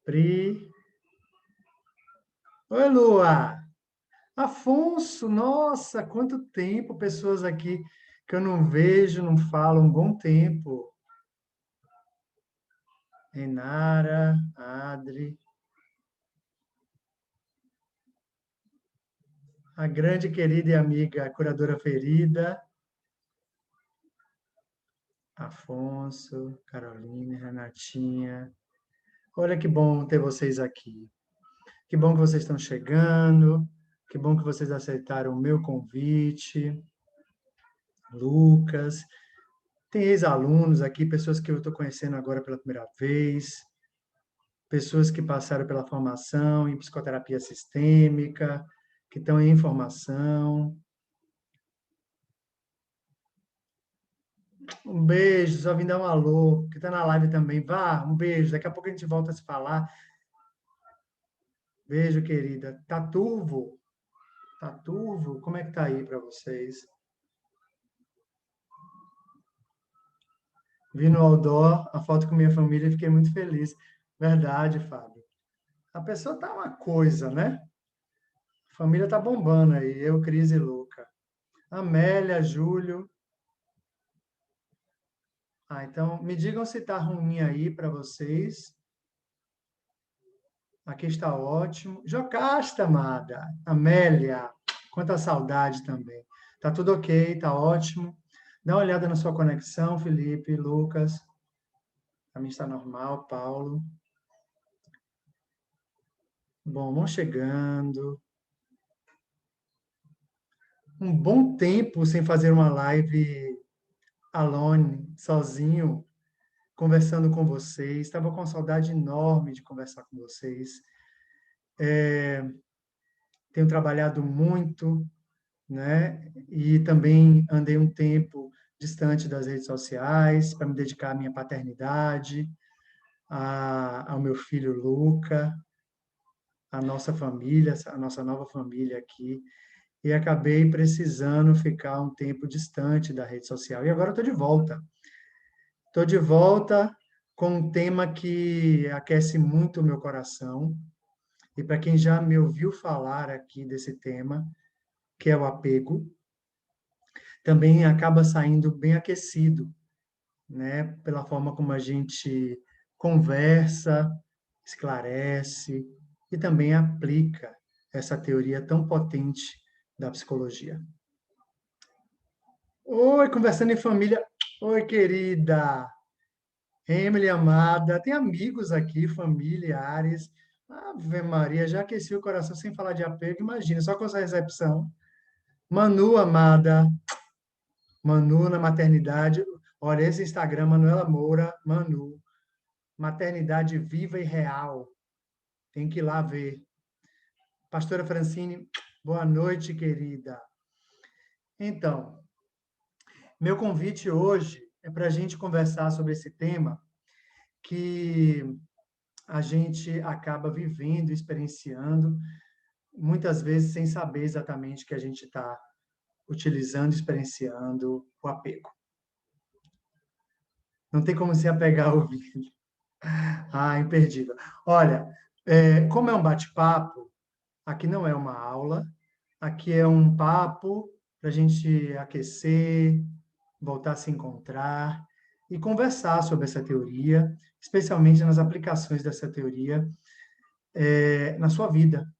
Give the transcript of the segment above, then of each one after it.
Pri. Oi, Lua. Afonso, nossa, quanto tempo, pessoas aqui que eu não vejo, não falo, um bom tempo. Renara, Adri, a grande querida e amiga curadora ferida, Afonso, Carolina, Renatinha. Olha que bom ter vocês aqui. Que bom que vocês estão chegando. Que bom que vocês aceitaram o meu convite. Lucas. Tem ex-alunos aqui, pessoas que eu estou conhecendo agora pela primeira vez, pessoas que passaram pela formação em psicoterapia sistêmica, que estão em formação. Um beijo, só vim dar um alô, que está na live também. Vá, um beijo, daqui a pouco a gente volta a se falar. Beijo, querida. Tá turvo? Tá turvo? Como é que tá aí para vocês? Vi no outdoor a foto com minha família e fiquei muito feliz. Verdade, Fábio. A pessoa tá uma coisa, né? A família tá bombando aí, eu, Cris e Luca. Amélia, Júlio. Ah, então me digam se tá ruim aí para vocês. Aqui está ótimo. Jocasta, amada. Amélia, quanta saudade também. Tá tudo ok, tá ótimo. Dá uma olhada na sua conexão, Felipe, Lucas. Para mim está normal, Paulo. Bom, vão chegando. Um bom tempo sem fazer uma live alone, sozinho, conversando com vocês. Estava com saudade enorme de conversar com vocês. Tenho trabalhado muito, né? E também andei um tempo distante das redes sociais para me dedicar à minha paternidade, ao meu filho Luca, à nossa família, a nossa nova família aqui. E acabei precisando ficar um tempo distante da rede social. E agora estou de volta. Estou de volta com um tema que aquece muito o meu coração. E para quem já me ouviu falar aqui desse tema, que é o apego, também acaba saindo bem aquecido, né? Pela forma como a gente conversa, esclarece e também aplica essa teoria tão potente da psicologia. Oi, conversando em família. Oi, querida. Emily, amada. Tem amigos aqui, familiares. Ave Maria, já aqueci o coração sem falar de apego. Imagina, só com essa recepção. Manu, amada. Manu na maternidade. Olha, esse Instagram, Manuela Moura, Manu. Maternidade viva e real. Tem que ir lá ver. Pastora Francine, boa noite, querida. Então, meu convite hoje é para a gente conversar sobre esse tema que a gente acaba vivendo, experienciando, muitas vezes sem saber exatamente que a gente está utilizando, experienciando o apego. Não tem como se apegar ao vídeo. Ah, imperdível. Olha, como é um bate-papo, aqui não é uma aula, aqui é um papo para a gente aquecer, voltar a se encontrar e conversar sobre essa teoria, especialmente nas aplicações dessa teoria na sua vida,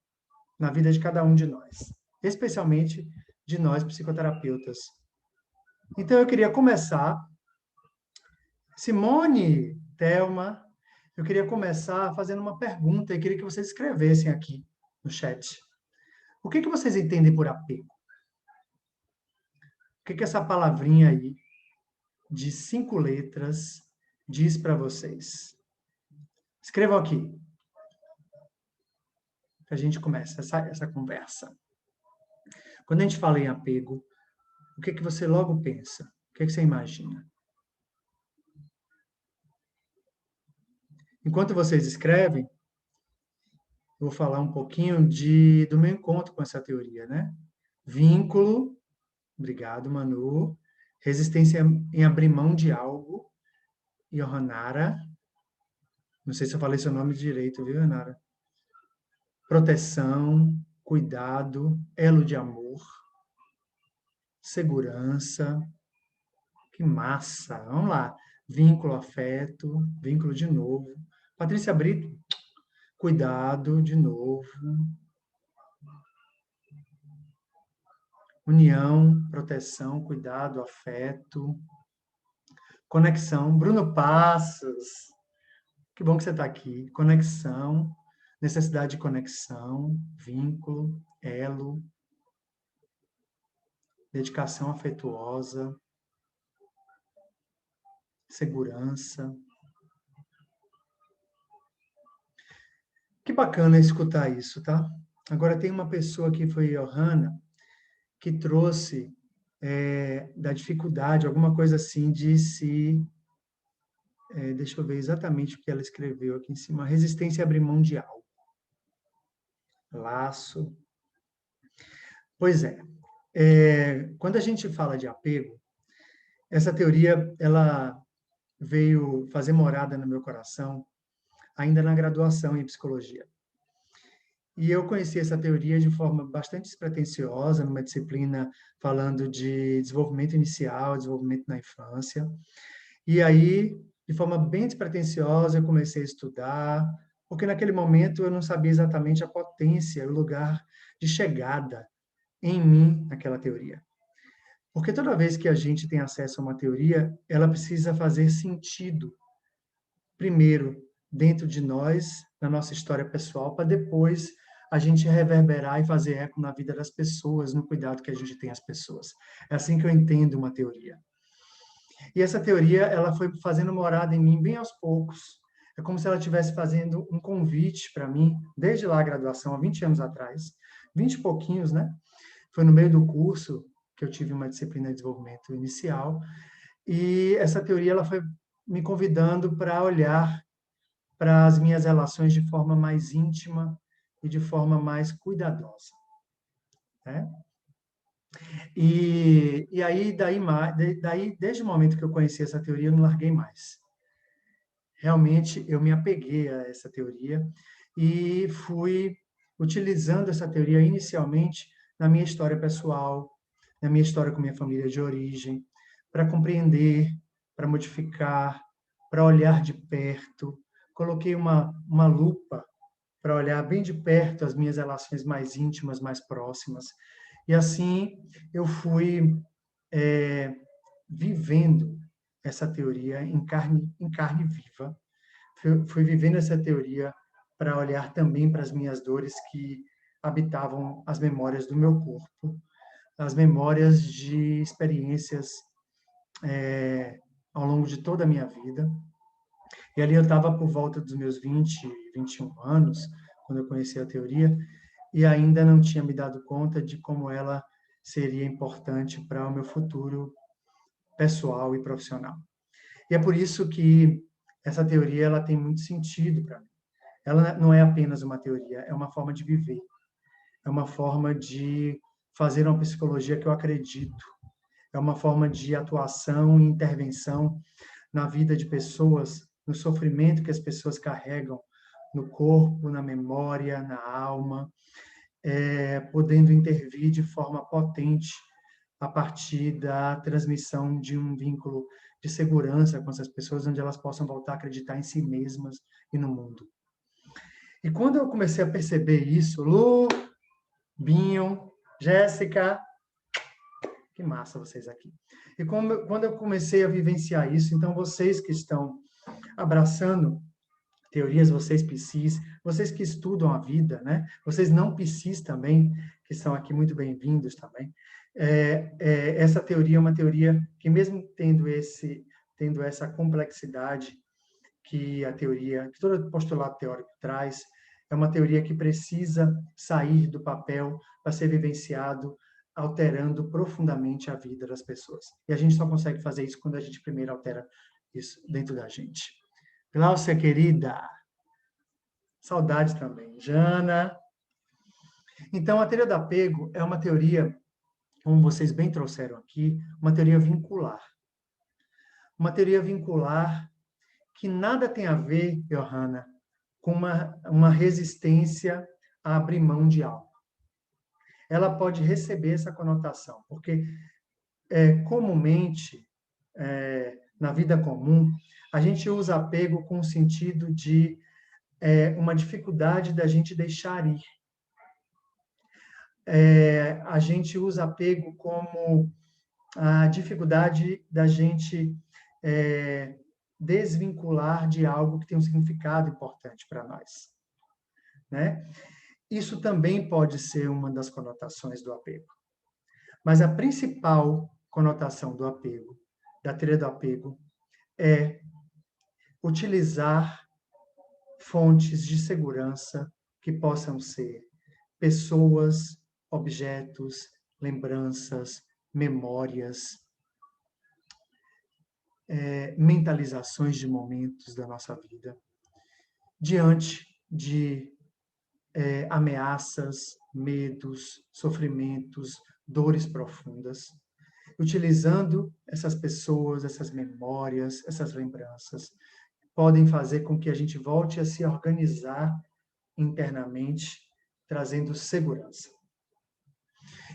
na vida de cada um de nós, especialmente de nós psicoterapeutas. Então eu queria começar, Simone, Thelma, eu queria começar fazendo uma pergunta e queria que vocês escrevessem aqui no chat. O que vocês entendem por apego? O que essa palavrinha aí, de 5 letras, diz para vocês? Escrevam aqui, que a gente começa essa conversa. Quando a gente fala em apego, o que você logo pensa? O que você imagina? Enquanto vocês escrevem, eu vou falar um pouquinho do meu encontro com essa teoria, né? Vínculo, obrigado, Manu. Resistência em abrir mão de algo, Yohanara. Não sei se eu falei seu nome direito, viu, Renara? Proteção, cuidado, elo de amor, segurança. Que massa! Vamos lá. Vínculo, afeto, vínculo de novo. Patrícia Brito, cuidado de novo. União, proteção, cuidado, afeto. Conexão. Bruno Passos, que bom que você está aqui. Conexão, necessidade de conexão, vínculo, elo, dedicação afetuosa, segurança. Que bacana escutar isso, tá? Agora tem uma pessoa que foi Johanna, que trouxe da dificuldade, alguma coisa assim de se... deixa eu ver exatamente o que ela escreveu aqui em cima. Resistência a abrir mão de algo. Laço. Pois é. Quando a gente fala de apego, essa teoria ela veio fazer morada no meu coração ainda na graduação em psicologia. E eu conheci essa teoria de forma bastante despretensiosa, numa disciplina falando de desenvolvimento inicial, desenvolvimento na infância. E aí, de forma bem despretensiosa, eu comecei a estudar, porque naquele momento eu não sabia exatamente a potência, o lugar de chegada em mim naquela teoria. Porque toda vez que a gente tem acesso a uma teoria, ela precisa fazer sentido, primeiro, dentro de nós, na nossa história pessoal, para depois a gente reverberar e fazer eco na vida das pessoas, no cuidado que a gente tem às pessoas. É assim que eu entendo uma teoria. E essa teoria, ela foi fazendo morada em mim bem aos poucos. É como se ela estivesse fazendo um convite para mim, desde lá a graduação, há 20 anos atrás, 20 e pouquinhos, né? Foi no meio do curso que eu tive uma disciplina de desenvolvimento inicial, e essa teoria ela foi me convidando para olhar para as minhas relações de forma mais íntima e de forma mais cuidadosa, né? E aí, daí, desde o momento que eu conheci essa teoria, eu não larguei mais. Realmente, eu me apeguei a essa teoria e fui utilizando essa teoria inicialmente na minha história pessoal, na minha história com minha família de origem, para compreender, para modificar, para olhar de perto. Coloquei uma lupa para olhar bem de perto as minhas relações mais íntimas, mais próximas. E assim eu fui vivendo essa teoria em carne viva. Fui vivendo essa teoria para olhar também para as minhas dores que habitavam as memórias do meu corpo, as memórias de experiências ao longo de toda a minha vida. E ali eu estava por volta dos meus 20, 21 anos, quando eu conheci a teoria, e ainda não tinha me dado conta de como ela seria importante para o meu futuro pessoal e profissional. E é por isso que essa teoria ela tem muito sentido para mim. Ela não é apenas uma teoria, é uma forma de viver, é uma forma de fazer uma psicologia que eu acredito, é uma forma de atuação e intervenção na vida de pessoas, no sofrimento que as pessoas carregam no corpo, na memória, na alma, podendo intervir de forma potente a partir da transmissão de um vínculo de segurança com essas pessoas, onde elas possam voltar a acreditar em si mesmas e no mundo. E quando eu comecei a perceber isso, Lu, Binho, Jéssica, que massa vocês aqui. E quando eu comecei a vivenciar isso, então vocês que estão abraçando teorias, vocês psis, vocês que estudam a vida, né? Vocês não psis também, que estão aqui muito bem-vindos também. Essa teoria é uma teoria que mesmo tendo essa complexidade que a teoria, que todo postulado teórico traz, é uma teoria que precisa sair do papel para ser vivenciado, alterando profundamente a vida das pessoas. E a gente só consegue fazer isso quando a gente primeiro altera isso dentro da gente. Gláucia, querida, saudades também. Jana. Então, a teoria do apego é uma teoria, como vocês bem trouxeram aqui, uma teoria vincular. Uma teoria vincular que nada tem a ver, Johanna, com uma resistência a abrir mão de algo. Ela pode receber essa conotação, porque comumente, na vida comum, a gente usa apego com o sentido de uma dificuldade da gente deixar ir. A gente usa apego como a dificuldade da gente desvincular de algo que tem um significado importante para nós, né? Isso também pode ser uma das conotações do apego. Mas a principal conotação do apego, da teoria do apego, é utilizar fontes de segurança que possam ser pessoas, objetos, lembranças, memórias, mentalizações de momentos da nossa vida, diante de ameaças, medos, sofrimentos, dores profundas, utilizando essas pessoas, essas memórias, essas lembranças, podem fazer com que a gente volte a se organizar internamente, trazendo segurança.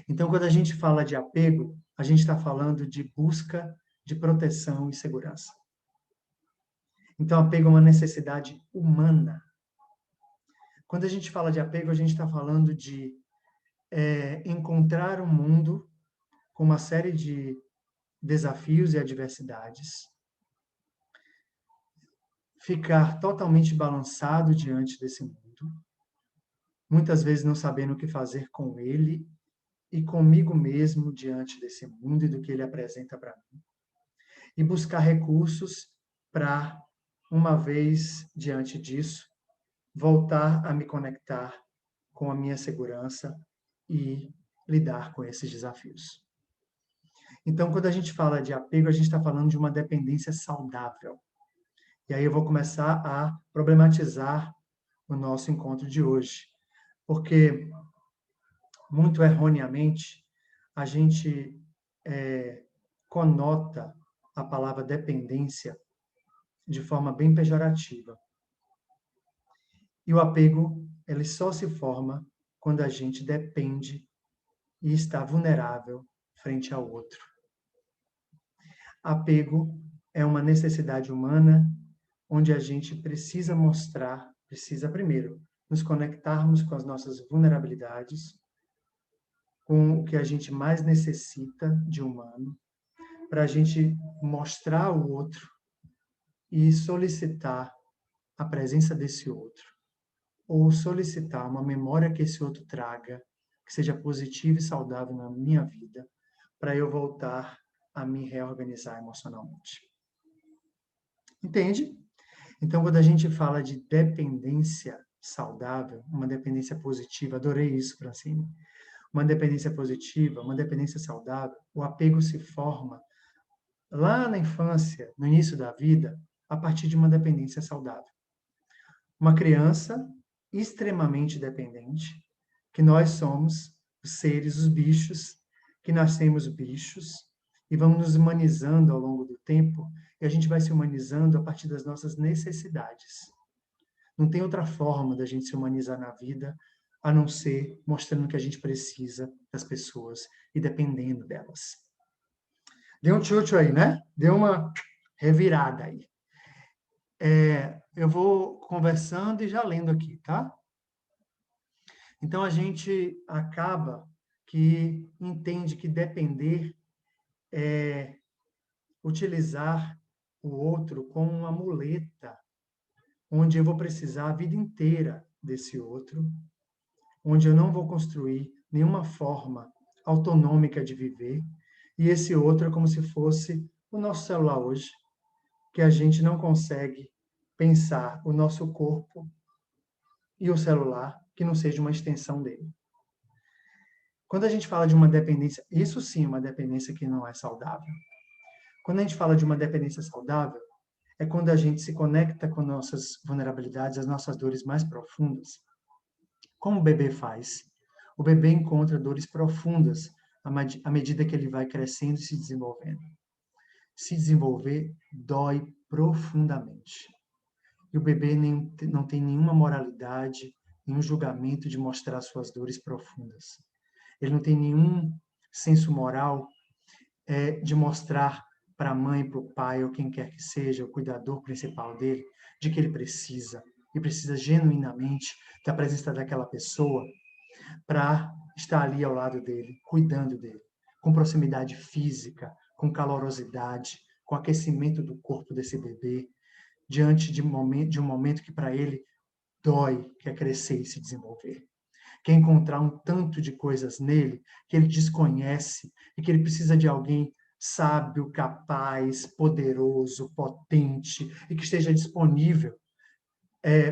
Então, quando a gente fala de apego, a gente está falando de busca de proteção e segurança. Então, apego é uma necessidade humana. Quando a gente fala de apego, a gente está falando de encontrar um mundo com uma série de desafios e adversidades, ficar totalmente balançado diante desse mundo, muitas vezes não sabendo o que fazer com ele e comigo mesmo diante desse mundo e do que ele apresenta para mim, e buscar recursos para, uma vez diante disso, voltar a me conectar com a minha segurança e lidar com esses desafios. Então, quando a gente fala de apego, a gente está falando de uma dependência saudável. E aí eu vou começar a problematizar o nosso encontro de hoje. Porque, muito erroneamente, a gente conota a palavra dependência de forma bem pejorativa. E o apego, ele só se forma quando a gente depende e está vulnerável frente ao outro. Apego é uma necessidade humana onde a gente precisa primeiro, nos conectarmos com as nossas vulnerabilidades, com o que a gente mais necessita de humano, para a gente mostrar ao outro e solicitar a presença desse outro, ou solicitar uma memória que esse outro traga, que seja positiva e saudável na minha vida, para eu voltar a me reorganizar emocionalmente. Entende? Então, quando a gente fala de dependência saudável, uma dependência positiva, adorei isso, Francine, uma dependência positiva, uma dependência saudável, o apego se forma lá na infância, no início da vida, a partir de uma dependência saudável. Uma criança extremamente dependente, que nós somos os seres, os bichos, que nascemos bichos, e vamos nos humanizando ao longo do tempo, e a gente vai se humanizando a partir das nossas necessidades. Não tem outra forma da gente se humanizar na vida a não ser mostrando que a gente precisa das pessoas e dependendo delas. Deu um tchutchu aí, né? Deu uma revirada aí. Eu vou conversando e já lendo aqui, tá? Então, a gente acaba que entende que depender é utilizar o outro como uma muleta, onde eu vou precisar a vida inteira desse outro, onde eu não vou construir nenhuma forma autonômica de viver, e esse outro é como se fosse o nosso celular hoje, que a gente não consegue pensar o nosso corpo e o celular que não seja uma extensão dele. Quando a gente fala de uma dependência, isso sim é uma dependência que não é saudável. Quando a gente fala de uma dependência saudável, é quando a gente se conecta com nossas vulnerabilidades, as nossas dores mais profundas. Como o bebê faz? O bebê encontra dores profundas à medida que ele vai crescendo e se desenvolvendo. se desenvolver dói profundamente. E o bebê não tem nenhuma moralidade, nenhum julgamento de mostrar suas dores profundas. Ele não tem nenhum senso moral de mostrar para a mãe, para o pai, ou quem quer que seja, o cuidador principal dele, de que ele precisa, e precisa genuinamente da presença daquela pessoa para estar ali ao lado dele, cuidando dele, com proximidade física, com calorosidade, com aquecimento do corpo desse bebê, diante de um momento que para ele dói, que é crescer e se desenvolver. Quer encontrar um tanto de coisas nele que ele desconhece e que ele precisa de alguém sábio, capaz, poderoso, potente e que esteja disponível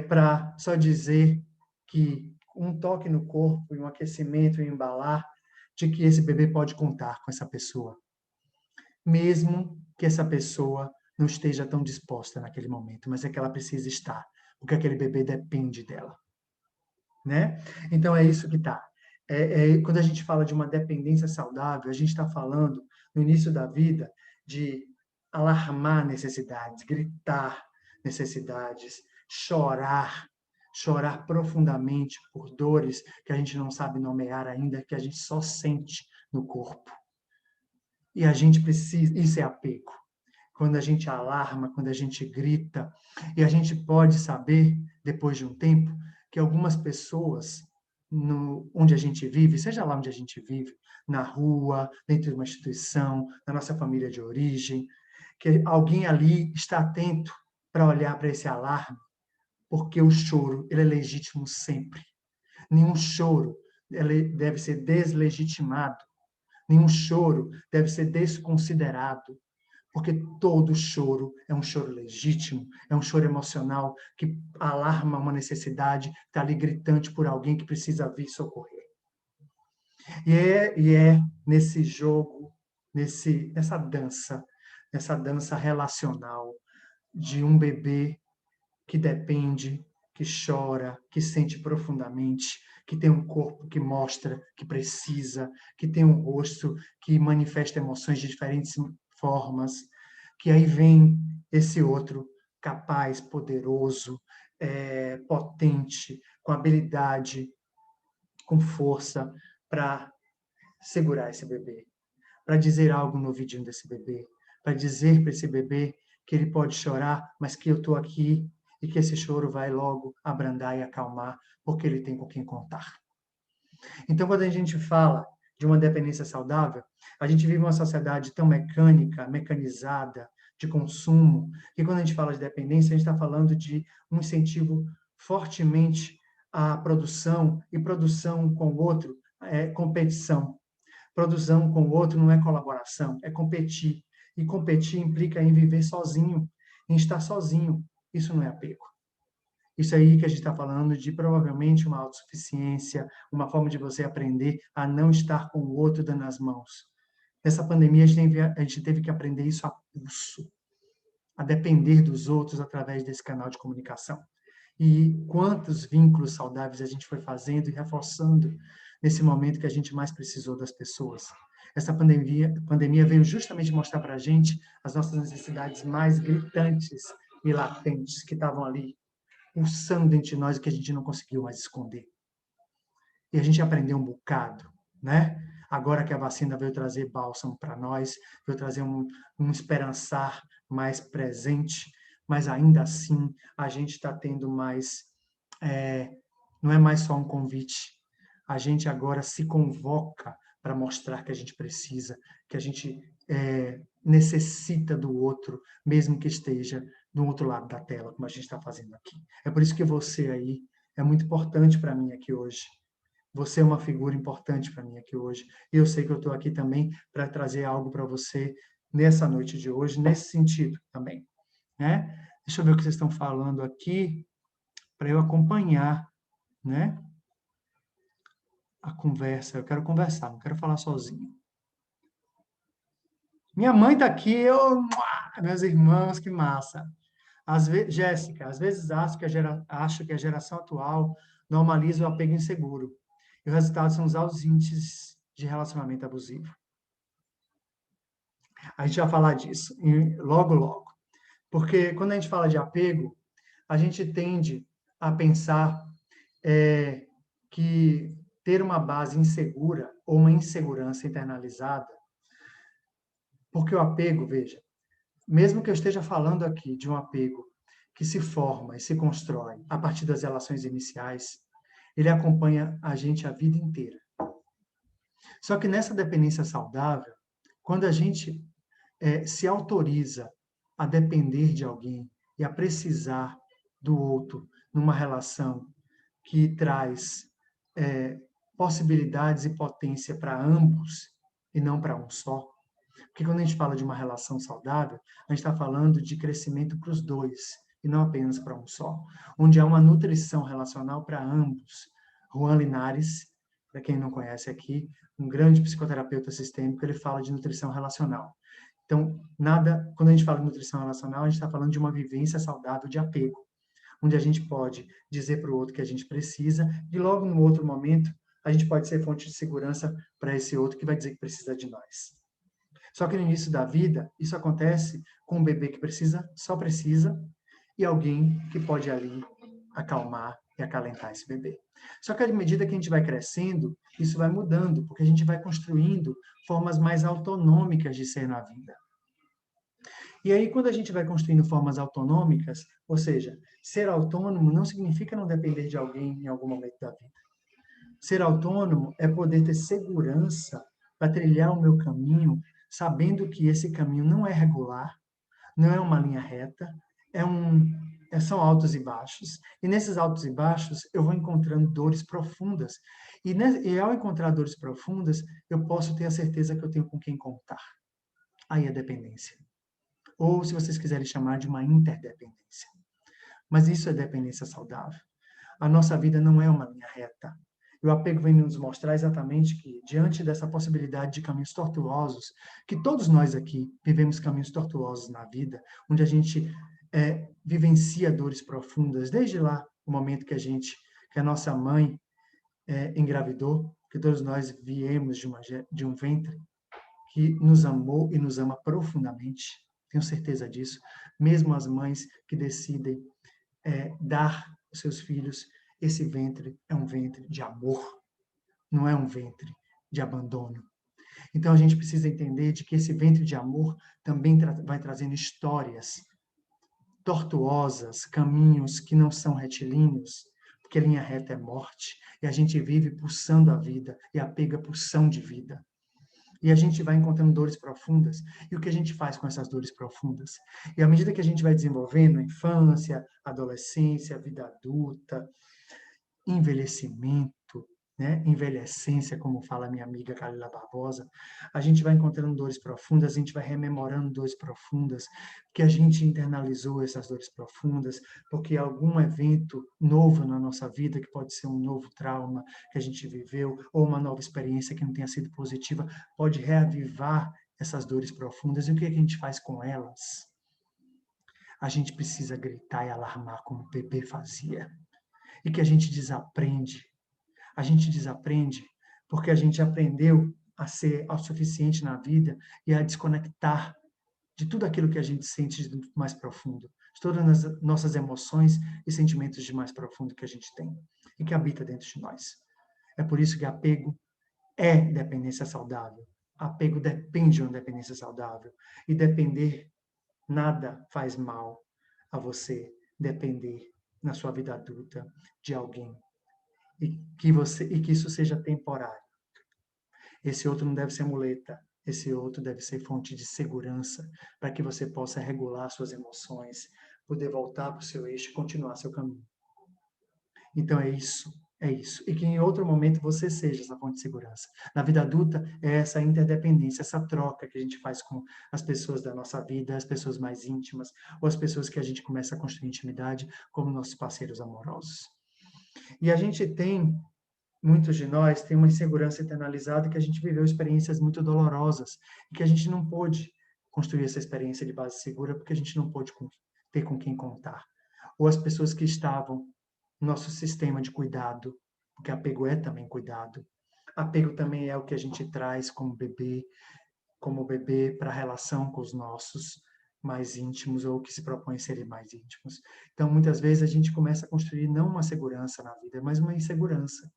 para só dizer que um toque no corpo e um aquecimento e um embalar de que esse bebê pode contar com essa pessoa, mesmo que essa pessoa não esteja tão disposta naquele momento, mas é que ela precisa estar, porque aquele bebê depende dela, né? Então é isso que está. Quando a gente fala de uma dependência saudável, a gente está falando no início da vida de alarmar necessidades, gritar necessidades, chorar profundamente por dores que a gente não sabe nomear ainda, que a gente só sente no corpo. E a gente precisa, isso é apego. Quando a gente alarma, quando a gente grita, e a gente pode saber, depois de um tempo, que algumas pessoas, onde a gente vive, seja lá onde a gente vive, na rua, dentro de uma instituição, na nossa família de origem, que alguém ali está atento para olhar para esse alarme, porque o choro ele é legítimo sempre. Nenhum choro ele deve ser deslegitimado. Nenhum choro deve ser desconsiderado, porque todo choro é um choro legítimo, é um choro emocional que alarma uma necessidade, está ali gritante por alguém que precisa vir socorrer. E é nesse jogo, nessa dança relacional de um bebê que depende, que chora, que sente profundamente, que tem um corpo que mostra que precisa, que tem um rosto que manifesta emoções de diferentes formas, que aí vem esse outro capaz, poderoso, potente, com habilidade, com força para segurar esse bebê, para dizer algo no ouvidinho desse bebê, para dizer para esse bebê que ele pode chorar, mas que eu estou aqui e que esse choro vai logo abrandar e acalmar, porque ele tem com quem contar. Então, quando a gente fala de uma dependência saudável, a gente vive uma sociedade tão mecânica, mecanizada, de consumo, que quando a gente fala de dependência, a gente está falando de um incentivo fortemente à produção, e produção com o outro é competição. Produção com o outro não é colaboração, é competir. E competir implica em viver sozinho, em estar sozinho. Isso não é apego. Isso aí que a gente está falando de provavelmente uma autossuficiência, uma forma de você aprender a não estar com o outro dando as mãos. Nessa pandemia, a gente teve que aprender isso a pulso, a depender dos outros através desse canal de comunicação. E quantos vínculos saudáveis a gente foi fazendo e reforçando nesse momento que a gente mais precisou das pessoas. Essa pandemia veio justamente mostrar para a gente as nossas necessidades mais gritantes e latentes que estavam ali, pulsando dentro de nós e que a gente não conseguiu mais esconder. E a gente aprendeu um bocado, né? Agora que a vacina veio trazer bálsamo para nós, veio trazer um esperançar mais presente, mas ainda assim a gente está tendo mais, não é mais só um convite, a gente agora se convoca para mostrar que a gente precisa, que a gente necessita do outro, mesmo que esteja do outro lado da tela, como a gente está fazendo aqui. É por isso que você aí é muito importante para mim aqui hoje. Você é uma figura importante para mim aqui hoje. E eu sei que eu estou aqui também para trazer algo para você nessa noite de hoje, nesse sentido também, né? Deixa eu ver o que vocês estão falando aqui para eu acompanhar, né? A conversa. Eu quero conversar, não quero falar sozinho. Minha mãe está aqui, meus irmãos, que massa. Jéssica, às vezes acho que a geração atual normaliza o apego inseguro. E o resultado são os altos índices de relacionamento abusivo. A gente vai falar disso logo, logo. Porque quando a gente fala de apego, a gente tende a pensar que ter uma base insegura ou uma insegurança internalizada, porque o apego, veja, mesmo que eu esteja falando aqui de um apego que se forma e se constrói a partir das relações iniciais, ele acompanha a gente a vida inteira. Só que nessa dependência saudável, quando a gente se autoriza a depender de alguém e a precisar do outro numa relação que traz possibilidades e potência para ambos e não para um só. Porque quando a gente fala de uma relação saudável, a gente está falando de crescimento para os dois e não apenas para um só, onde há uma nutrição relacional para ambos. Juan Linares, para quem não conhece aqui, um grande psicoterapeuta sistêmico, ele fala de nutrição relacional. Então, quando a gente fala de nutrição relacional, a gente está falando de uma vivência saudável de apego, onde a gente pode dizer para o outro que a gente precisa, e logo no outro momento, a gente pode ser fonte de segurança para esse outro que vai dizer que precisa de nós. Só que no início da vida, isso acontece com um bebê que só precisa, e alguém que pode ali acalmar e acalentar esse bebê. Só que à medida que a gente vai crescendo, isso vai mudando, porque a gente vai construindo formas mais autonômicas de ser na vida. E aí, quando a gente vai construindo formas autonômicas, ou seja, ser autônomo não significa não depender de alguém em algum momento da vida. Ser autônomo é poder ter segurança para trilhar o meu caminho, sabendo que esse caminho não é regular, não é uma linha reta, são altos e baixos. E nesses altos e baixos, eu vou encontrando dores profundas. E ao encontrar dores profundas, eu posso ter a certeza que eu tenho com quem contar. Aí é dependência. Ou, se vocês quiserem chamar de uma interdependência. Mas isso é dependência saudável. A nossa vida não é uma linha reta. E o apego vem nos mostrar exatamente que, diante dessa possibilidade de caminhos tortuosos, que todos nós aqui vivemos caminhos tortuosos na vida, onde a gente vivencia dores profundas, desde lá, o momento que a nossa mãe engravidou, que todos nós viemos de um ventre que nos amou e nos ama profundamente, tenho certeza disso, mesmo as mães que decidem dar aos seus filhos, esse ventre é um ventre de amor, não é um ventre de abandono. Então a gente precisa entender de que esse ventre de amor também vai trazendo histórias tortuosas, caminhos que não são retilíneos, porque a linha reta é morte, e a gente vive pulsando a vida, e apega pulsão de vida. E a gente vai encontrando dores profundas. E o que a gente faz com essas dores profundas? E à medida que a gente vai desenvolvendo a infância, adolescência, vida adulta, envelhecimento, né? Envelhecência, como fala minha amiga Kalila Barbosa, a gente vai encontrando dores profundas, a gente vai rememorando dores profundas, que a gente internalizou essas dores profundas, porque algum evento novo na nossa vida, que pode ser um novo trauma que a gente viveu, ou uma nova experiência que não tenha sido positiva, pode reavivar essas dores profundas. E o que a gente faz com elas? A gente precisa gritar e alarmar como o bebê fazia. E que a gente desaprende. A gente desaprende porque a gente aprendeu a ser autossuficiente na vida e a desconectar de tudo aquilo que a gente sente de mais profundo, de todas as nossas emoções e sentimentos de mais profundo que a gente tem e que habita dentro de nós. É por isso que apego é dependência saudável. Apego depende de uma dependência saudável. E depender, nada faz mal a você depender na sua vida adulta de alguém e que isso seja temporário. Esse outro não deve ser muleta, esse outro deve ser fonte de segurança para que você possa regular suas emoções, poder voltar para o seu eixo e continuar seu caminho. Então é isso, é isso. E que em outro momento você seja essa fonte de segurança. Na vida adulta é essa interdependência, essa troca que a gente faz com as pessoas da nossa vida, as pessoas mais íntimas, ou as pessoas que a gente começa a construir intimidade como nossos parceiros amorosos. E a gente tem, muitos de nós, tem uma insegurança internalizada que a gente viveu experiências muito dolorosas e que a gente não pôde construir essa experiência de base segura porque a gente não pôde ter com quem contar. Ou as pessoas que estavam no nosso sistema de cuidado, porque apego é também cuidado. Apego também é o que a gente traz como bebê, como bebê para a relação com os nossos mais íntimos ou que se propõem serem mais íntimos. Então, muitas vezes, a gente começa a construir não uma segurança na vida, mas uma insegurança.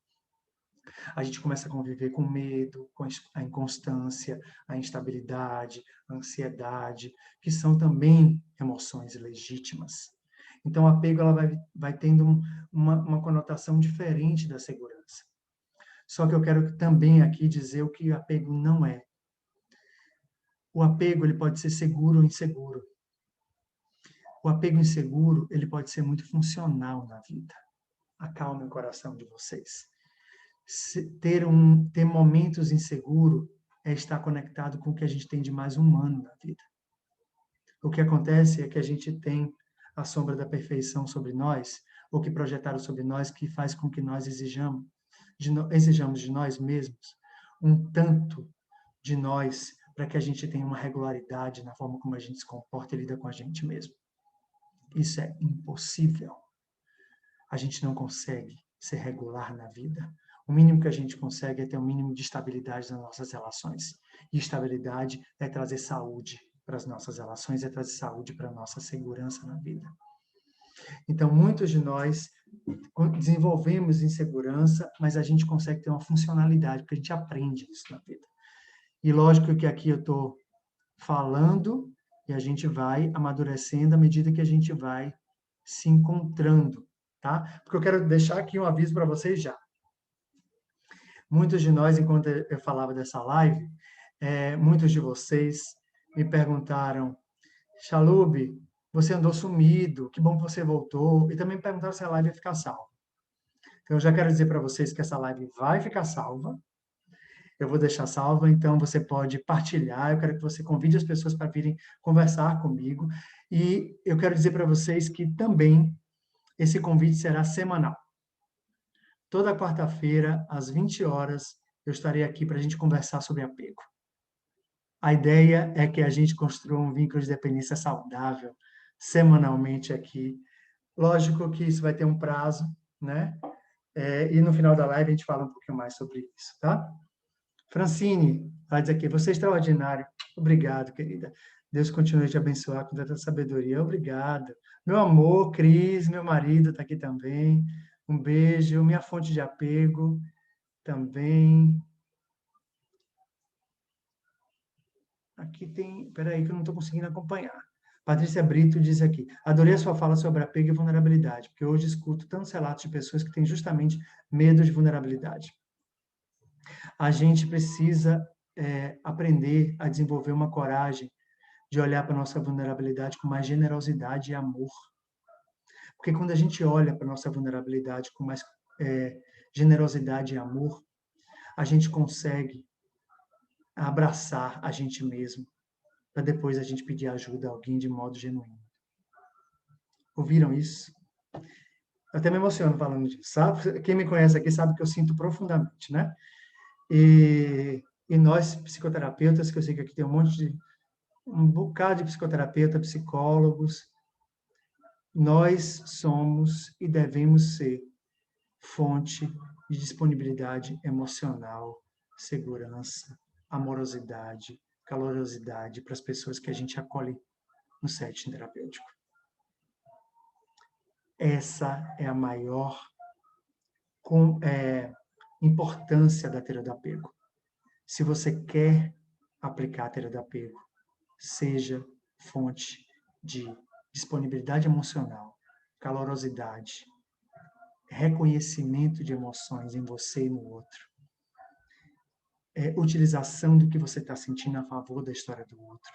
A gente começa a conviver com medo, com a inconstância, a instabilidade, a ansiedade, que são também emoções legítimas. Então, o apego ela vai tendo uma conotação diferente da segurança. Só que eu quero também aqui dizer o que o apego não é. O apego ele pode ser seguro ou inseguro. O apego inseguro ele pode ser muito funcional na vida. Acalme o coração de vocês. Ter momentos inseguros é estar conectado com o que a gente tem de mais humano na vida. O que acontece é que a gente tem a sombra da perfeição sobre nós, ou que projetaram sobre nós, que faz com que nós exijamos de nós mesmos um tanto de nós para que a gente tenha uma regularidade na forma como a gente se comporta e lida com a gente mesmo. Isso é impossível. A gente não consegue ser regular na vida. O mínimo que a gente consegue é ter um mínimo de estabilidade nas nossas relações. E estabilidade é trazer saúde para as nossas relações, é trazer saúde para a nossa segurança na vida. Então, muitos de nós desenvolvemos insegurança, mas a gente consegue ter uma funcionalidade, porque a gente aprende isso na vida. E lógico que aqui eu estou falando e a gente vai amadurecendo à medida que a gente vai se encontrando, tá? Porque eu quero deixar aqui um aviso para vocês já. Muitos de nós, enquanto eu falava dessa live, muitos de vocês me perguntaram, Chalub, você andou sumido, que bom que você voltou, e também me perguntaram se a live ia ficar salva. Então, eu já quero dizer para vocês que essa live vai ficar salva, eu vou deixar salva, então você pode partilhar, eu quero que você convide as pessoas para virem conversar comigo, e eu quero dizer para vocês que também esse convite será semanal. Toda quarta-feira, às 20 horas, eu estarei aqui para a gente conversar sobre apego. A ideia é que a gente construa um vínculo de dependência saudável semanalmente aqui. Lógico que isso vai ter um prazo, né? E no final da live a gente fala um pouquinho mais sobre isso, tá? Francine, vai dizer aqui, você é extraordinário. Obrigado, querida. Deus continue a te abençoar com tanta sabedoria. Obrigado. Meu amor, Cris, meu marido está aqui também. Um beijo. Minha fonte de apego também. Aqui tem... Peraí, que eu não estou conseguindo acompanhar. Patrícia Brito diz aqui, adorei a sua fala sobre apego e vulnerabilidade, porque hoje escuto tantos relatos de pessoas que têm justamente medo de vulnerabilidade. A gente precisa aprender a desenvolver uma coragem de olhar para a nossa vulnerabilidade com mais generosidade e amor. Porque quando a gente olha para a nossa vulnerabilidade com mais generosidade e amor, a gente consegue abraçar a gente mesmo, para depois a gente pedir ajuda a alguém de modo genuíno. Ouviram isso? Eu até me emociono falando disso, sabe? Quem me conhece aqui sabe que eu sinto profundamente, né? E nós, psicoterapeutas, que eu sei que aqui tem um bocado de psicoterapeuta, psicólogos, nós somos e devemos ser fonte de disponibilidade emocional, segurança, amorosidade, calorosidade para as pessoas que a gente acolhe no setting terapêutico. Essa é a maior importância da terapia do apego. Se você quer aplicar a terapia do apego, seja fonte de disponibilidade emocional, calorosidade, reconhecimento de emoções em você e no outro, utilização do que você está sentindo a favor da história do outro,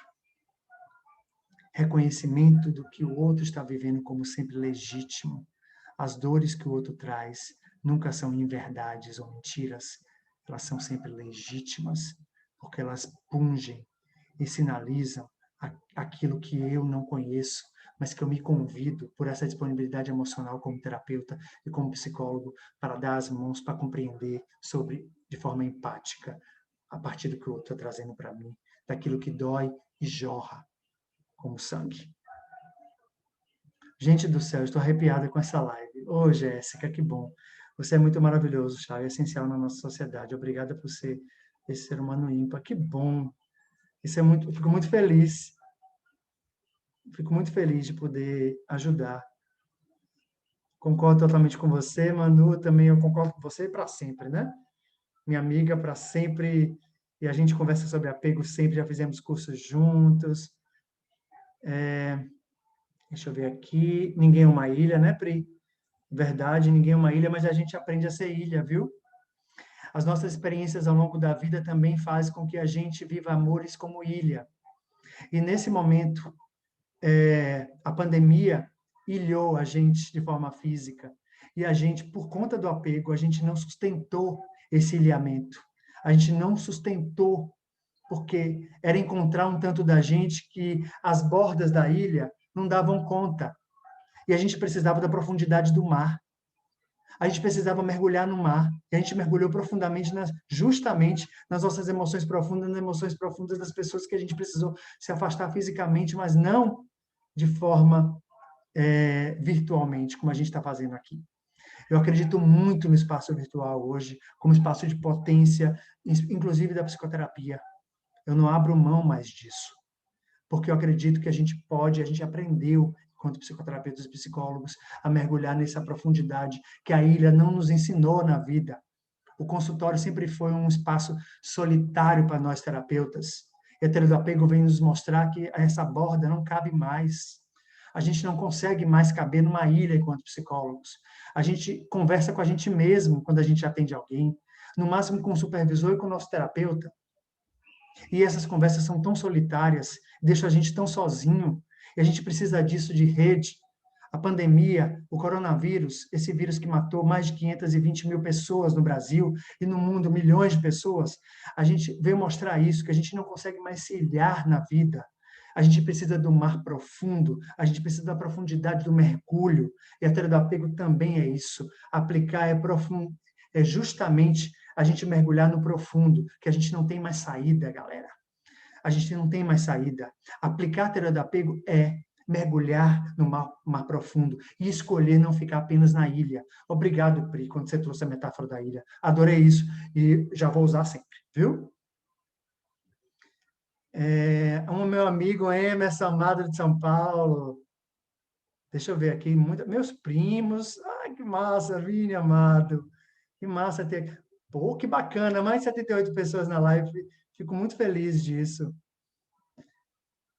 reconhecimento do que o outro está vivendo como sempre legítimo. As dores que o outro traz nunca são inverdades ou mentiras, elas são sempre legítimas, porque elas pungem e sinalizam aquilo que eu não conheço, mas que eu me convido por essa disponibilidade emocional como terapeuta e como psicólogo para dar as mãos para compreender de forma empática a partir do que o outro está trazendo para mim, daquilo que dói e jorra como sangue. Gente do céu, estou arrepiada com essa live. Ô, Jéssica, que bom. Você é muito maravilhoso, Chay, é essencial na nossa sociedade. Obrigada por ser esse ser humano ímpar. Que bom. Isso é muito, fico muito feliz. Fico muito feliz de poder ajudar. Concordo totalmente com você, Manu, também eu concordo com você para sempre, né? Minha amiga para sempre, e a gente conversa sobre apego sempre, já fizemos cursos juntos. Deixa eu ver aqui. Ninguém é uma ilha, né, Pri? Verdade, ninguém é uma ilha, mas a gente aprende a ser ilha, viu? As nossas experiências ao longo da vida também fazem com que a gente viva amores como ilha. E nesse momento, a pandemia ilhou a gente de forma física. E a gente, por conta do apego, a gente não sustentou esse ilhamento. A gente não sustentou, porque era encontrar um tanto da gente que as bordas da ilha não davam conta. E a gente precisava da profundidade do mar. A gente precisava mergulhar no mar. E a gente mergulhou profundamente, justamente nas nossas emoções profundas, nas emoções profundas das pessoas que a gente precisou se afastar fisicamente, mas não de forma virtualmente, como a gente está fazendo aqui. Eu acredito muito no espaço virtual hoje, como espaço de potência, inclusive da psicoterapia. Eu não abro mão mais disso, porque eu acredito que a gente pode, a gente aprendeu, enquanto psicoterapeutas e psicólogos, a mergulhar nessa profundidade que a ilha não nos ensinou na vida. O consultório sempre foi um espaço solitário para nós terapeutas. E a terapia do apego vem nos mostrar que essa borda não cabe mais. A gente não consegue mais caber numa ilha enquanto psicólogos. A gente conversa com a gente mesmo quando a gente atende alguém, no máximo com o supervisor e com o nosso terapeuta. E essas conversas são tão solitárias, deixam a gente tão sozinho, e a gente precisa disso de rede. A pandemia, o coronavírus, esse vírus que matou mais de 520 mil pessoas no Brasil e no mundo, milhões de pessoas, a gente veio mostrar isso, que a gente não consegue mais se ilhar na vida. A gente precisa do mar profundo, a gente precisa da profundidade do mergulho, e a teoria do apego também é isso. Aplicar é justamente a gente mergulhar no profundo, que a gente não tem mais saída, galera. A gente não tem mais saída. Aplicar a teoria do apego é mergulhar no mar profundo e escolher não ficar apenas na ilha. Obrigado, Pri, quando você trouxe a metáfora da ilha. Adorei isso e já vou usar sempre, viu? Um meu amigo Emerson Amado de São Paulo. Deixa eu ver aqui, meus primos. Ai, que massa, Vini Amado. Que massa ter. Pô, que bacana, mais de 78 pessoas na live. Fico muito feliz disso.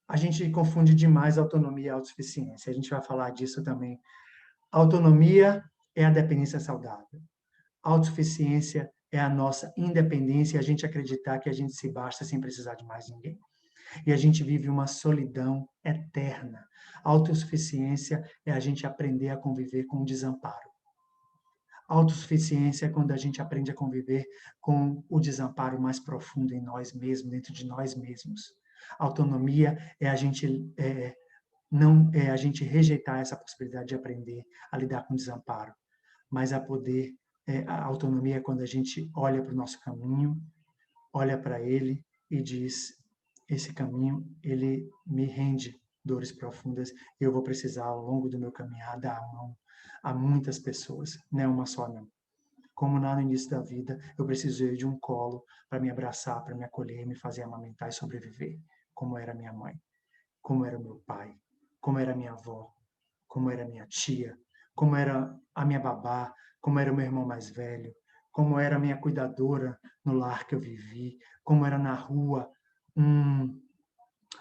A gente confunde demais autonomia e autossuficiência. A gente vai falar disso também. Autonomia é a dependência saudável. Autossuficiência é a nossa independência, a gente acreditar que a gente se basta sem precisar de mais ninguém. E a gente vive uma solidão eterna. Autossuficiência é a gente aprender a conviver com o desamparo. Autossuficiência é quando a gente aprende a conviver com o desamparo mais profundo em nós mesmos, dentro de nós mesmos. Autonomia é a gente não é a gente rejeitar essa possibilidade de aprender a lidar com o desamparo, mas a autonomia é quando a gente olha para o nosso caminho, olha para ele e diz: esse caminho ele me rende dores profundas, e eu vou precisar ao longo do meu caminhar dar a mão a muitas pessoas, não é uma só não. Como lá no início da vida, eu precisei de um colo para me abraçar, para me acolher, me fazer amamentar e sobreviver, como era minha mãe, como era meu pai, como era minha avó, como era minha tia, como era a minha babá, como era o meu irmão mais velho, como era a minha cuidadora no lar que eu vivi, como era na rua um,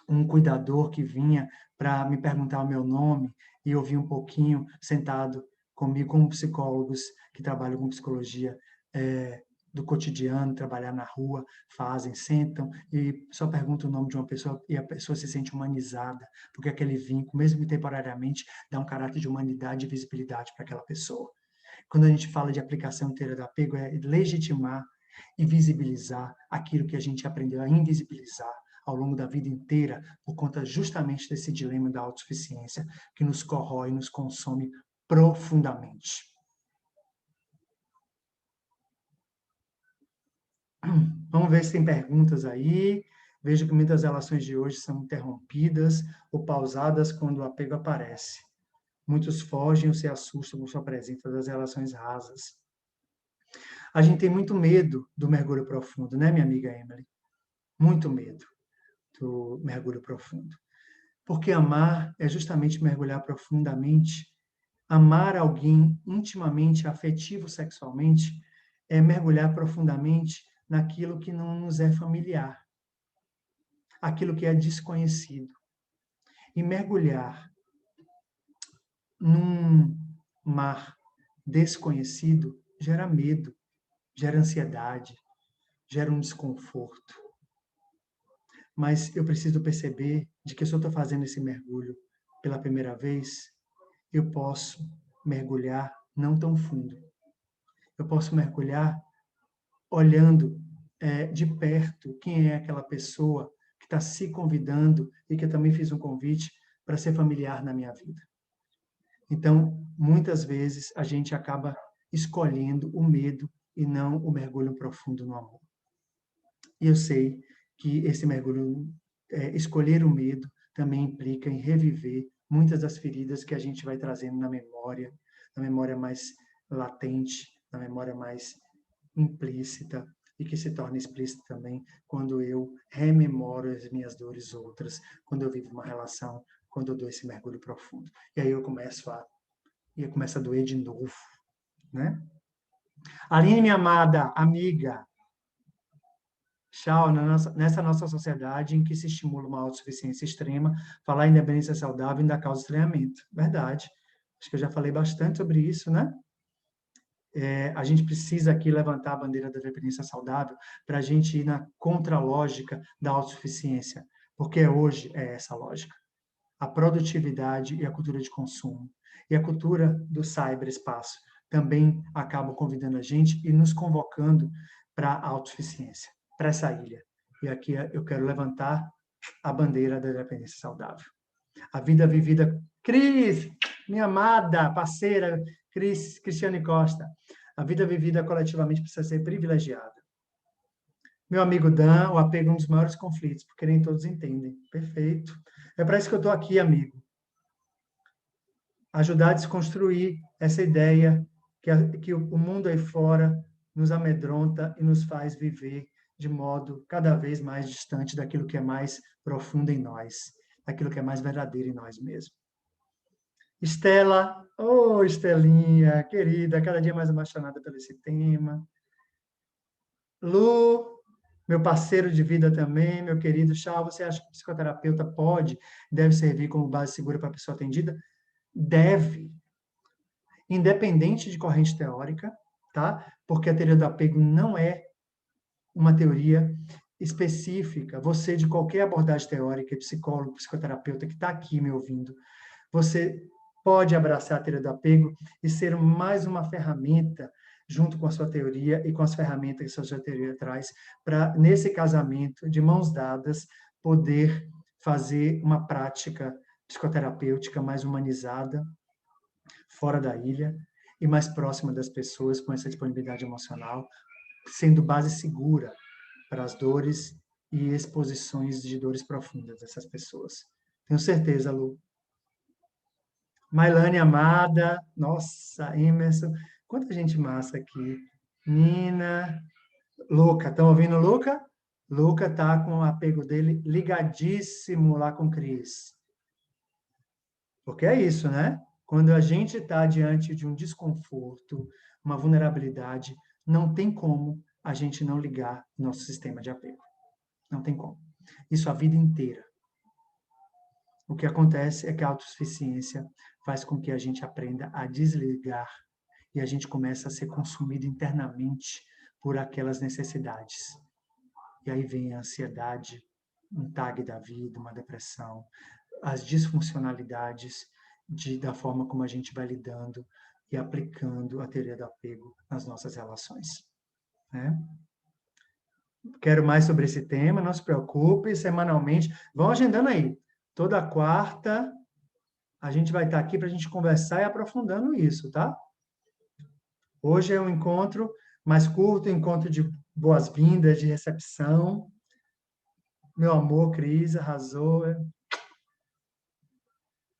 um cuidador que vinha para me perguntar o meu nome e ouvir um pouquinho sentado comigo, como psicólogos que trabalham com psicologia do cotidiano, trabalhar na rua, fazem, sentam e só perguntam o nome de uma pessoa e a pessoa se sente humanizada, porque aquele vínculo, mesmo que temporariamente, dá um caráter de humanidade e visibilidade para aquela pessoa. Quando a gente fala de aplicação inteira do apego, é legitimar e visibilizar aquilo que a gente aprendeu a invisibilizar ao longo da vida inteira, por conta justamente desse dilema da autossuficiência que nos corrói, nos consome profundamente. Vamos ver se tem perguntas aí. Vejo que muitas relações de hoje são interrompidas ou pausadas quando o apego aparece. Muitos fogem ou se assustam com sua presença das relações rasas. A gente tem muito medo do mergulho profundo, né, minha amiga Emily? Muito medo. do mergulho profundo. Porque amar é justamente mergulhar profundamente. Amar alguém intimamente, afetivo, sexualmente, é mergulhar profundamente naquilo que não nos é familiar, aquilo que é desconhecido. E mergulhar num mar desconhecido gera medo, gera ansiedade, gera um desconforto. Mas eu preciso perceber de que se eu estou fazendo esse mergulho pela primeira vez, eu posso mergulhar não tão fundo. Eu posso mergulhar olhando de perto quem é aquela pessoa que está se convidando e que eu também fiz um convite para ser familiar na minha vida. Então, muitas vezes, a gente acaba escolhendo o medo e não o mergulho profundo no amor. E eu sei que esse mergulho, escolher o medo, também implica em reviver muitas das feridas que a gente vai trazendo na memória mais latente, na memória mais implícita, e que se torna explícita também quando eu rememoro as minhas dores outras, quando eu vivo uma relação, quando eu dou esse mergulho profundo. E aí eu começo a doer de novo, né? Aline, minha amada amiga, tchau, nessa nossa sociedade em que se estimula uma autossuficiência extrema, falar em dependência saudável ainda causa estranhamento. Verdade. Acho que eu já falei bastante sobre isso, né? A gente precisa aqui levantar a bandeira da dependência saudável para a gente ir na contralógica da autossuficiência, porque hoje é essa lógica. A produtividade e a cultura de consumo. E a cultura do cyberespaço também acabam convidando a gente e nos convocando para a autossuficiência, para essa ilha. E aqui eu quero levantar a bandeira da dependência saudável. A vida vivida... Cris, minha amada parceira, Cristiane Costa. A vida vivida coletivamente precisa ser privilegiada. Meu amigo Dan, o apego é um dos maiores conflitos, porque nem todos entendem. Perfeito. É para isso que eu estou aqui, amigo. Ajudar a desconstruir essa ideia que o mundo aí fora nos amedronta e nos faz viver de modo cada vez mais distante daquilo que é mais profundo em nós, daquilo que é mais verdadeiro em nós mesmos. Estela, Estelinha, querida, cada dia mais apaixonada por esse tema. Lu, meu parceiro de vida também, meu querido Chá, você acha que o psicoterapeuta deve servir como base segura para a pessoa atendida? Deve, independente de corrente teórica, tá? Porque a teoria do apego não é uma teoria específica. Você, de qualquer abordagem teórica, psicólogo, psicoterapeuta que está aqui me ouvindo, você pode abraçar a teoria do apego e ser mais uma ferramenta junto com a sua teoria e com as ferramentas que a sua teoria traz, para, nesse casamento, de mãos dadas, poder fazer uma prática psicoterapêutica mais humanizada, fora da ilha, e mais próxima das pessoas, com essa disponibilidade emocional, sendo base segura para as dores e exposições de dores profundas dessas pessoas. Tenho certeza, Lu. Mailane amada, nossa, Emerson, quanta gente massa aqui. Nina, Luca, estão ouvindo o Luca? Luca tá com o apego dele ligadíssimo lá com Cris. Porque é isso, né? Quando a gente está diante de um desconforto, uma vulnerabilidade, não tem como a gente não ligar nosso sistema de apego. Não tem como. Isso a vida inteira. O que acontece é que a autossuficiência faz com que a gente aprenda a desligar e a gente começa a ser consumido internamente por aquelas necessidades. E aí vem a ansiedade, um tag da vida, uma depressão, as disfuncionalidades da forma como a gente vai lidando e aplicando a teoria do apego nas nossas relações. Né? Quero mais sobre esse tema, não se preocupe, semanalmente. Vão agendando aí. Toda quarta, a gente vai estar aqui para a gente conversar e aprofundando isso, tá? Hoje é um encontro mais curto, encontro de boas-vindas, de recepção. Meu amor, Cris, arrasou.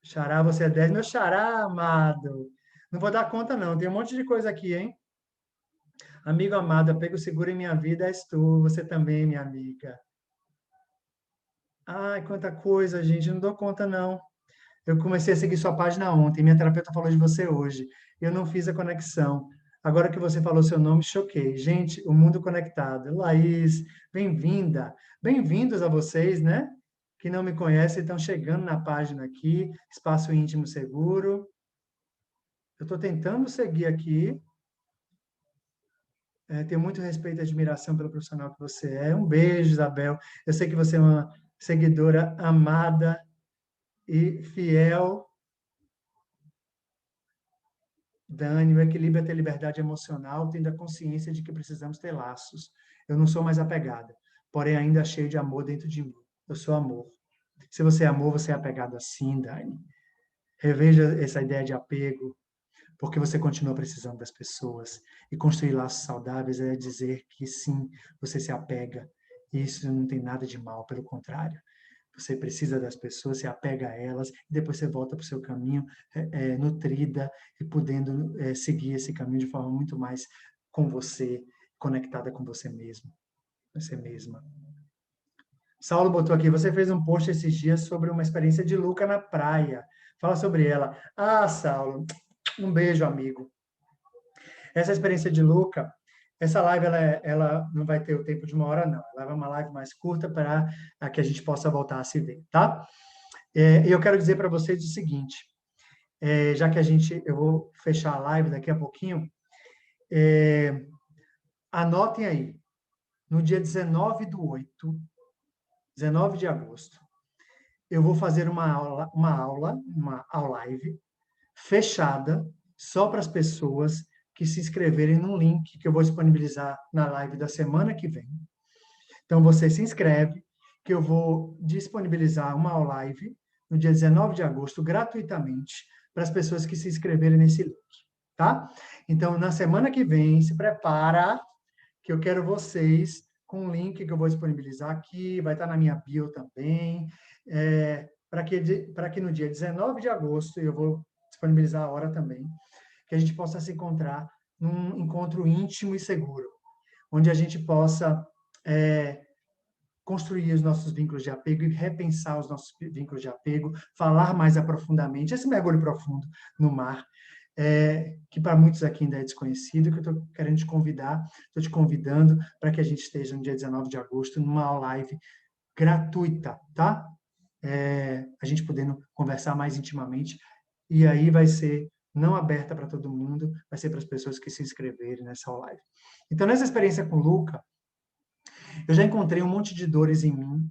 Xará, você é 10. Meu xará, amado. Não vou dar conta, não. Tem um monte de coisa aqui, hein? Amigo amado, apego seguro em minha vida és tu. Você também, minha amiga. Ai, quanta coisa, gente, eu não dou conta, não. Eu comecei a seguir sua página ontem, minha terapeuta falou de você hoje. Eu não fiz a conexão. Agora que você falou seu nome, choquei. Gente, o mundo conectado. Laís, bem-vinda. Bem-vindos a vocês, né? Que não me conhecem, estão chegando na página aqui, Espaço Íntimo Seguro. Eu estou tentando seguir aqui. Tenho muito respeito e admiração pelo profissional que você é. Um beijo, Isabel. Eu sei que você é uma seguidora amada e fiel. Dani, o equilíbrio é ter liberdade emocional, tendo a consciência de que precisamos ter laços. Eu não sou mais apegada, porém ainda cheio de amor dentro de mim. Eu sou amor. Se você é amor, você é apegado assim, Dani. Reveja essa ideia de apego, porque você continua precisando das pessoas. E construir laços saudáveis é dizer que sim, você se apega. E isso não tem nada de mal, pelo contrário. Você precisa das pessoas, se apega a elas, e depois você volta para o seu caminho nutrida e podendo seguir esse caminho de forma muito mais com você, conectada com você mesma. Saulo botou aqui, você fez um post esses dias sobre uma experiência de Luca na praia. Fala sobre ela. Ah, Saulo, um beijo, amigo. Essa experiência de Luca, essa live ela não vai ter o tempo de uma hora, não. Ela é uma live mais curta para que a gente possa voltar a se ver, tá? E eu quero dizer para vocês o seguinte, já que eu vou fechar a live daqui a pouquinho, anotem aí, no dia 19 de agosto, eu vou fazer uma live fechada só para as pessoas que se inscreverem num link que eu vou disponibilizar na live da semana que vem. Então, você se inscreve, que eu vou disponibilizar uma live no dia 19 de agosto, gratuitamente, para as pessoas que se inscreverem nesse link, tá? Então, na semana que vem, se prepara, que eu quero vocês com um link que eu vou disponibilizar aqui, vai estar na minha bio também, para que no dia 19 de agosto, eu vou disponibilizar a hora também, que a gente possa se encontrar num encontro íntimo e seguro, onde a gente possa construir os nossos vínculos de apego e repensar os nossos vínculos de apego, falar mais aprofundadamente, esse mergulho profundo no mar, que para muitos aqui ainda é desconhecido, que eu estou querendo te convidar, estou te convidando para que a gente esteja no dia 19 de agosto numa live gratuita, tá? A gente podendo conversar mais intimamente, e aí vai ser não aberta para todo mundo, vai ser para as pessoas que se inscreverem nessa live. Então, nessa experiência com o Luca, eu já encontrei um monte de dores em mim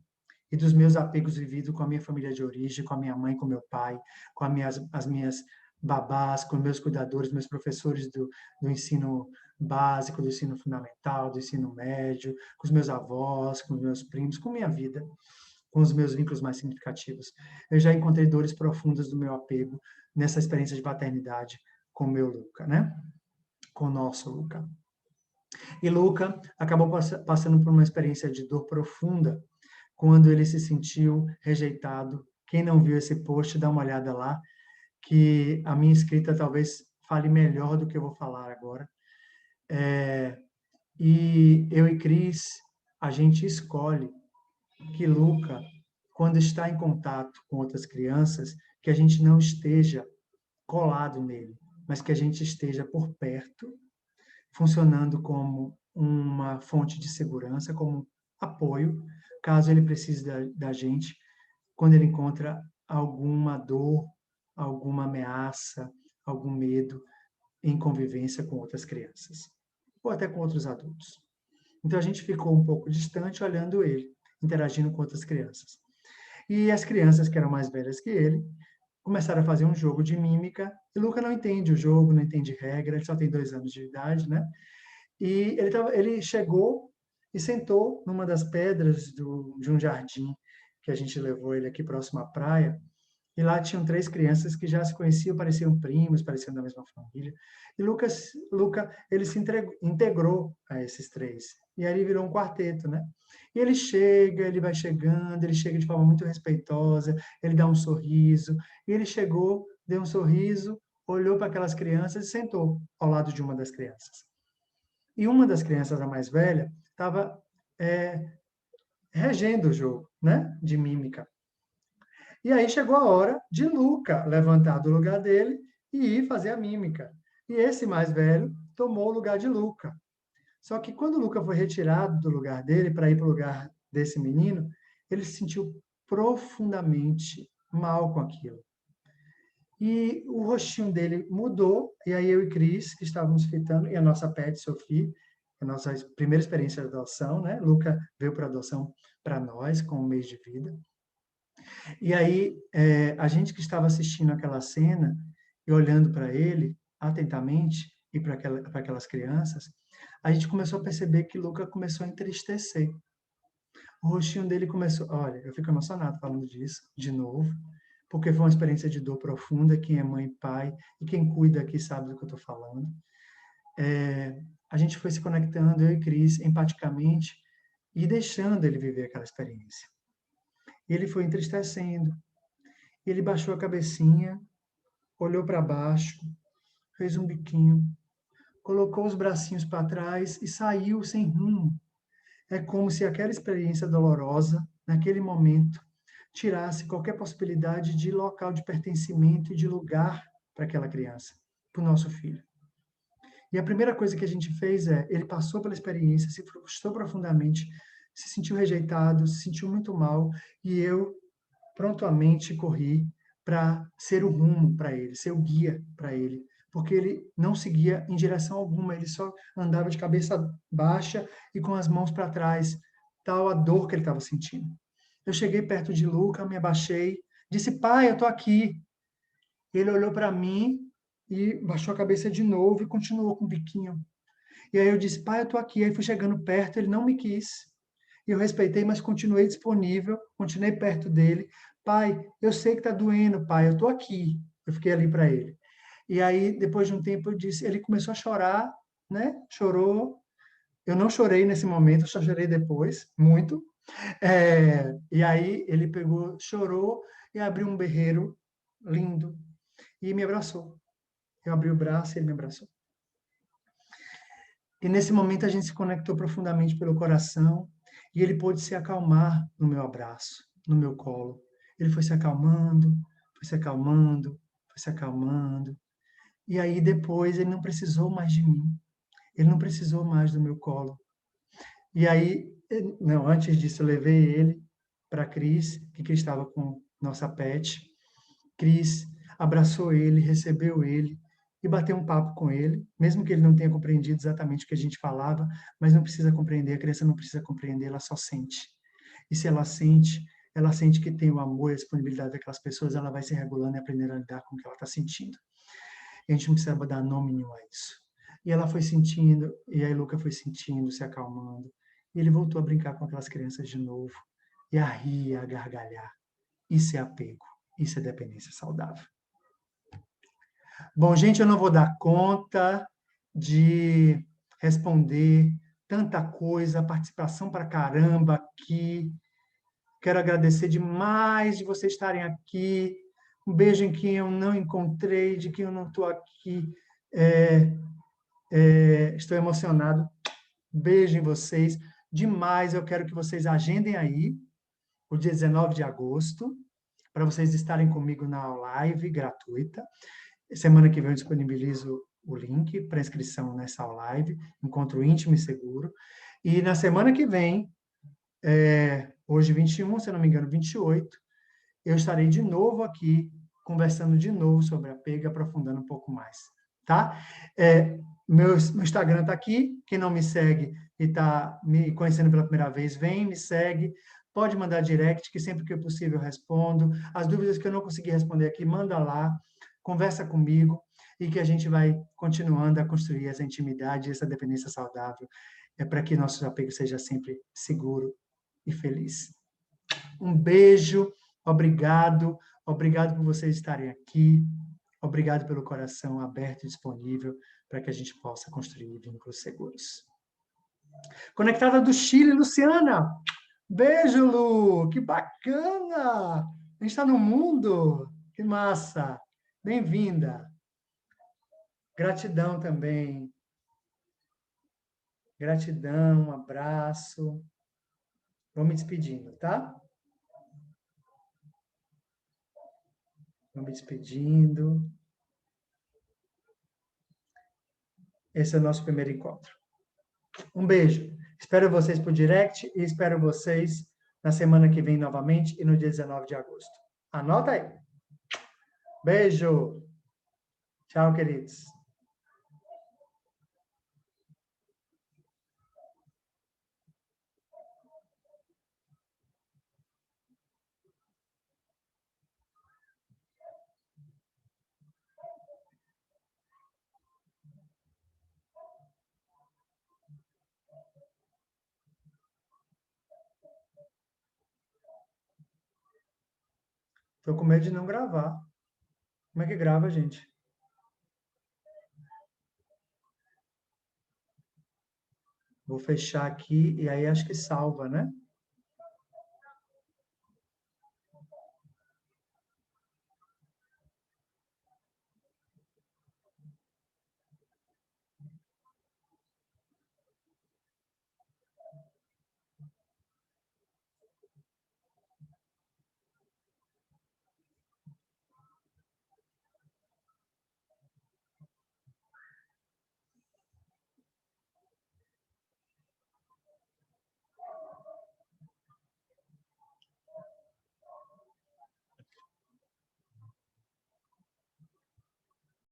e dos meus apegos vividos com a minha família de origem, com a minha mãe, com meu pai, com as minhas babás, com meus cuidadores, meus professores do ensino básico, do ensino fundamental, do ensino médio, com os meus avós, com os meus primos, com minha vida, com os meus vínculos mais significativos. Eu já encontrei dores profundas do meu apego nessa experiência de paternidade com o meu Luca, né? Com o nosso Luca. E Luca acabou passando por uma experiência de dor profunda quando ele se sentiu rejeitado. Quem não viu esse post, dá uma olhada lá, que a minha escrita talvez fale melhor do que eu vou falar agora. E eu e Cris, a gente escolhe que Luca, quando está em contato com outras crianças, que a gente não esteja colado nele, mas que a gente esteja por perto, funcionando como uma fonte de segurança, como apoio, caso ele precise da gente, quando ele encontra alguma dor, alguma ameaça, algum medo em convivência com outras crianças, ou até com outros adultos. Então a gente ficou um pouco distante olhando ele, interagindo com outras crianças. E as crianças que eram mais velhas que ele começaram a fazer um jogo de mímica, e Luca não entende o jogo, não entende regra, ele só tem 2 anos de idade, né? E ele chegou e sentou numa das pedras de um jardim que a gente levou ele aqui próximo à praia. E lá tinham 3 crianças que já se conheciam, pareciam primos, pareciam da mesma família. E Luca, ele se integrou a esses 3. E aí virou um quarteto, né? E ele chega, ele vai chegando, ele chega de forma muito respeitosa, ele dá um sorriso. E ele chegou, deu um sorriso, olhou para aquelas crianças e sentou ao lado de uma das crianças. E uma das crianças, a mais velha, estava regendo o jogo, né? De mímica. E aí chegou a hora de Luca levantar do lugar dele e ir fazer a mímica. E esse mais velho tomou o lugar de Luca. Só que quando o Luca foi retirado do lugar dele para ir para o lugar desse menino, ele se sentiu profundamente mal com aquilo. E o rostinho dele mudou, e aí eu e Cris, que estávamos fitando, e a nossa pet, Sophie, a nossa primeira experiência de adoção, né? Luca veio para adoção para nós, com um mês de vida. E aí, a gente que estava assistindo aquela cena e olhando para ele atentamente e para aquelas crianças, a gente começou a perceber que Luca começou a entristecer. O rostinho dele começou... Olha, eu fico emocionado falando disso, de novo, porque foi uma experiência de dor profunda. Quem é mãe e pai, e quem cuida aqui sabe do que eu estou falando. A gente foi se conectando, eu e Cris, empaticamente, e deixando ele viver aquela experiência. E ele foi entristecendo. E ele baixou a cabecinha, olhou para baixo, fez um biquinho, colocou os bracinhos para trás e saiu sem rumo. É como se aquela experiência dolorosa, naquele momento, tirasse qualquer possibilidade de local de pertencimento e de lugar para aquela criança, para o nosso filho. E a primeira coisa que a gente fez ele passou pela experiência, se frustrou profundamente, se sentiu rejeitado, se sentiu muito mal, e eu prontamente corri para ser o rumo para ele, ser o guia para ele, porque ele não seguia em direção alguma, ele só andava de cabeça baixa e com as mãos para trás, tal a dor que ele estava sentindo. Eu cheguei perto de Luca, me abaixei, disse: pai, eu estou aqui. Ele olhou para mim e baixou a cabeça de novo e continuou com o biquinho. E aí eu disse: pai, eu estou aqui. Aí fui chegando perto, ele não me quis. E eu respeitei, mas continuei disponível, continuei perto dele. Pai, eu sei que está doendo, pai, eu estou aqui. Eu fiquei ali para ele. E aí, depois de um tempo, eu disse, ele começou a chorar, né? Chorou. Eu não chorei nesse momento, eu só chorei depois, muito. E aí ele pegou, chorou e abriu um berreiro lindo e me abraçou. Eu abri o braço e ele me abraçou. E nesse momento a gente se conectou profundamente pelo coração e ele pôde se acalmar no meu abraço, no meu colo. Ele foi se acalmando, foi se acalmando, foi se acalmando. E aí depois ele não precisou mais de mim. Ele não precisou mais do meu colo. E aí, não, antes disso eu levei ele para Cris, que Cris estava com nossa pet. Cris abraçou ele, recebeu ele e bateu um papo com ele, mesmo que ele não tenha compreendido exatamente o que a gente falava, mas não precisa compreender, a criança não precisa compreender, ela só sente. E se ela sente que tem o amor e a disponibilidade daquelas pessoas, ela vai se regulando e aprendendo a lidar com o que ela está sentindo. E a gente não precisa dar nome nenhum a isso. E ela foi sentindo, e aí Luca foi sentindo, se acalmando. E ele voltou a brincar com aquelas crianças de novo, e a rir, a gargalhar. Isso é apego, isso é dependência saudável. Bom, gente, eu não vou dar conta de responder tanta coisa, participação para caramba aqui. Quero agradecer demais de vocês estarem aqui. Um beijo em quem eu não encontrei, de quem eu não estou aqui. Estou emocionado. Beijo em vocês. Demais, eu quero que vocês agendem aí o dia 19 de agosto, para vocês estarem comigo na live gratuita. Semana que vem eu disponibilizo o link para inscrição nessa live, Encontro Íntimo e Seguro. E na semana que vem, hoje 21, se eu não me engano, 28, eu estarei de novo aqui, conversando de novo sobre apego, aprofundando um pouco mais, tá? Meu Instagram está aqui, quem não me segue e está me conhecendo pela primeira vez, vem, me segue, pode mandar direct, que sempre que possível eu respondo. As dúvidas que eu não consegui responder aqui, manda lá, conversa comigo, e que a gente vai continuando a construir essa intimidade, essa dependência saudável, para que nosso apego seja sempre seguro e feliz. Um beijo, obrigado, obrigado por vocês estarem aqui, obrigado pelo coração aberto e disponível para que a gente possa construir vínculos seguros. Conectada do Chile, Luciana. Beijo, Lu, que bacana! A gente está no mundo, que massa! Bem-vinda. Gratidão também. Gratidão, um abraço. Vou me despedindo, tá? Vou me despedindo. Esse é o nosso primeiro encontro. Um beijo. Espero vocês por direct e espero vocês na semana que vem novamente e no dia 19 de agosto. Anota aí. Beijo. Tchau, queridos. Tô com medo de não gravar. Como é que grava, gente? Vou fechar aqui e aí acho que salva, né?